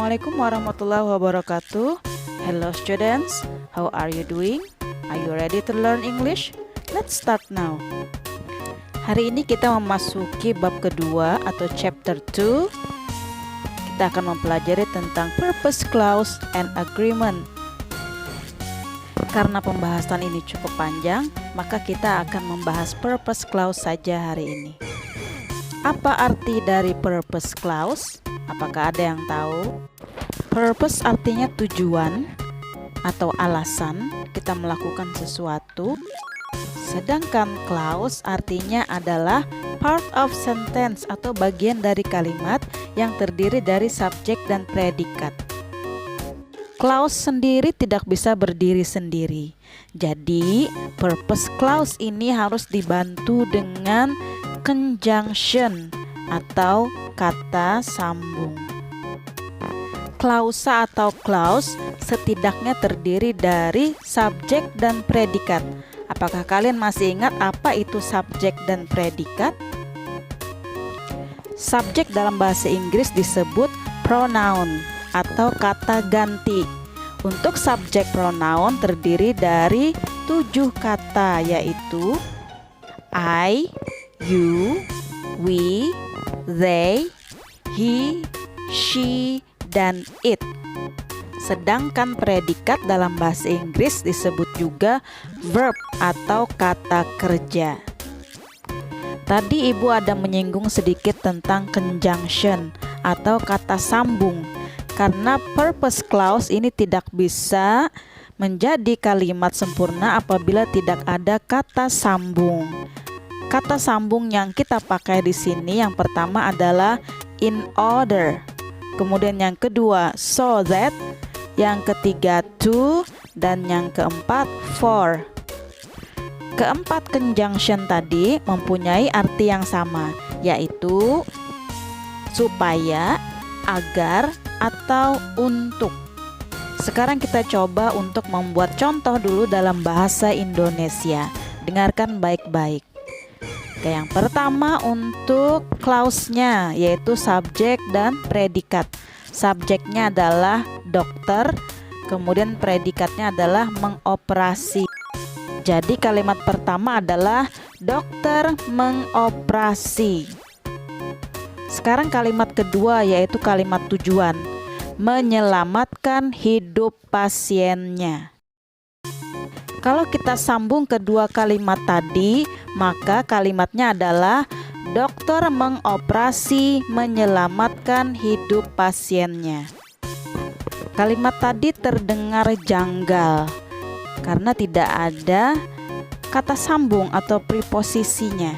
Assalamualaikum warahmatullahi wabarakatuh. Hello students, how are you doing? Are you ready to learn English? Let's start now. Hari ini kita memasuki bab kedua atau chapter 2. Kita akan mempelajari tentang purpose clause and agreement. Karena pembahasan ini cukup panjang, maka kita akan membahas purpose clause saja hari ini. Apa arti dari purpose clause? Apakah ada yang tahu? Purpose artinya tujuan atau alasan kita melakukan sesuatu. Sedangkan clause artinya adalah part of sentence atau bagian dari kalimat yang terdiri dari subjek dan predikat. Clause sendiri tidak bisa berdiri sendiri. Jadi, purpose clause ini harus dibantu dengan conjunction atau kata sambung. Klausa atau clause setidaknya terdiri dari subjek dan predikat. Apakah kalian masih ingat apa itu subjek dan predikat? Subjek dalam bahasa Inggris disebut pronoun atau kata ganti. Untuk subjek pronoun terdiri dari 7 kata, yaitu I, you, we, they, he, she, dan it. Sedangkan predikat dalam bahasa Inggris disebut juga verb atau kata kerja. Tadi Ibu ada menyinggung sedikit tentang conjunction atau kata sambung. Karena purpose clause ini tidak bisa menjadi kalimat sempurna apabila tidak ada kata sambung. Kata sambung yang kita pakai di sini yang pertama adalah in order. Kemudian yang kedua so that, yang ketiga to, dan yang keempat for. Keempat conjunction tadi mempunyai arti yang sama, yaitu supaya, agar, atau untuk. Sekarang kita coba untuk membuat contoh dulu dalam bahasa Indonesia. Dengarkan baik-baik. Oke, yang pertama untuk clause-nya yaitu subjek dan predikat. Subjeknya adalah dokter, kemudian predikatnya adalah mengoperasi. Jadi kalimat pertama adalah dokter mengoperasi. Sekarang kalimat kedua yaitu kalimat tujuan, menyelamatkan hidup pasiennya. Kalau kita sambung kedua kalimat tadi, maka kalimatnya adalah dokter mengoperasi menyelamatkan hidup pasiennya. Kalimat tadi terdengar janggal karena tidak ada kata sambung atau preposisinya.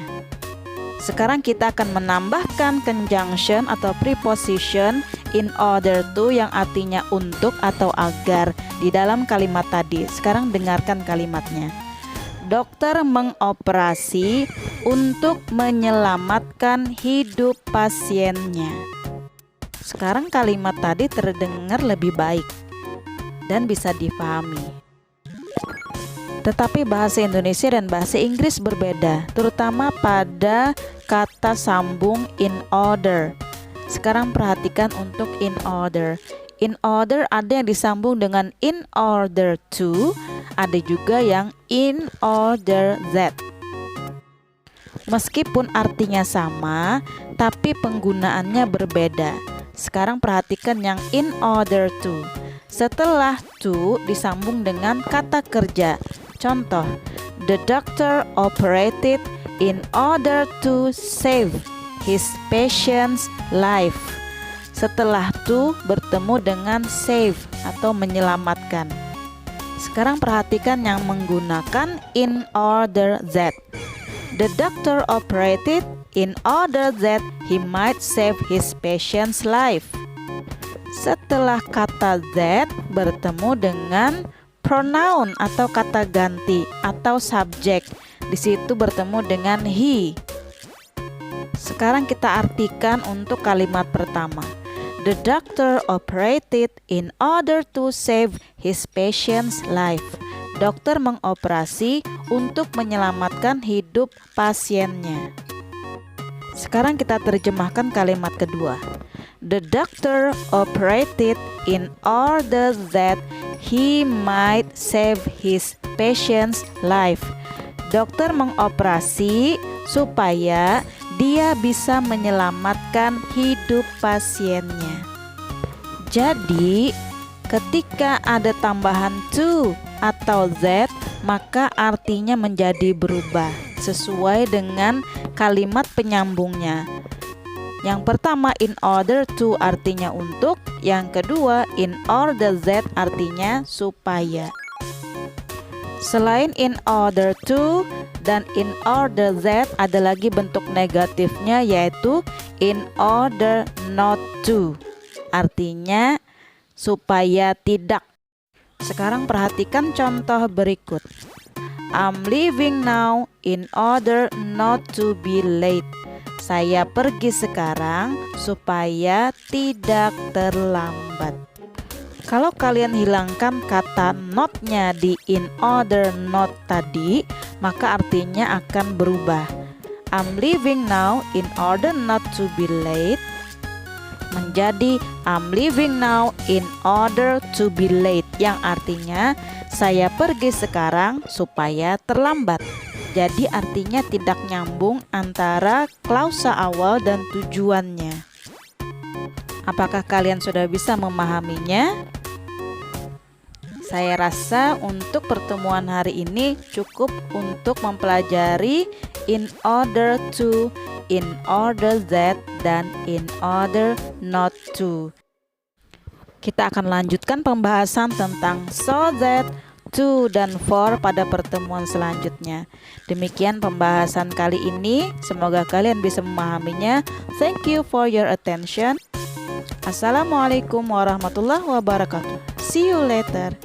Sekarang kita akan menambahkan conjunction atau preposition in order to yang artinya untuk atau agar di dalam kalimat tadi. Sekarang dengarkan kalimatnya. Dokter mengoperasi untuk menyelamatkan hidup pasiennya. Sekarang kalimat tadi terdengar lebih baik dan bisa dipahami. Tetapi bahasa Indonesia dan bahasa Inggris berbeda, terutama pada kata sambung in order. Sekarang perhatikan untuk in order. In order ada yang disambung dengan in order to, ada juga yang in order that. Meskipun artinya sama, tapi penggunaannya berbeda. Sekarang perhatikan yang in order to. Setelah to disambung dengan kata kerja. Contoh, the doctor operated in order to save his patient's life. Setelah to bertemu dengan save atau menyelamatkan. Sekarang perhatikan yang menggunakan in order that. The doctor operated in order that he might save his patient's life. Setelah kata that bertemu dengan pronoun atau kata ganti atau subjek. Di situ bertemu dengan he. Sekarang kita artikan untuk kalimat pertama. The doctor operated in order to save his patient's life. Dokter mengoperasi untuk menyelamatkan hidup pasiennya. Sekarang kita terjemahkan kalimat kedua. The doctor operated in order that he might save his patient's life. Dokter mengoperasi supaya dia bisa menyelamatkan hidup pasiennya. Jadi, ketika ada tambahan to atau that, maka artinya menjadi berubah sesuai dengan kalimat penyambungnya. Yang pertama, in order to artinya untuk, yang kedua, in order that artinya supaya. Selain in order to dan in order that, ada lagi bentuk negatifnya, yaitu in order not to, artinya supaya tidak. Sekarang perhatikan contoh berikut. I'm leaving now in order not to be late. Saya pergi sekarang supaya tidak terlambat. Kalau kalian hilangkan kata not-nya di in order not tadi, maka artinya akan berubah. I'm leaving now in order not to be late menjadi I'm leaving now in order to be late, yang artinya saya pergi sekarang supaya terlambat. Jadi artinya tidak nyambung antara klausa awal dan tujuannya. Apakah kalian sudah bisa memahaminya? Saya rasa untuk pertemuan hari ini cukup untuk mempelajari in order to, in order that, dan in order not to. Kita akan lanjutkan pembahasan tentang so that, to, dan for pada pertemuan selanjutnya. Demikian pembahasan kali ini. Semoga kalian bisa memahaminya. Thank you for your attention. Assalamualaikum warahmatullahi wabarakatuh. See you later.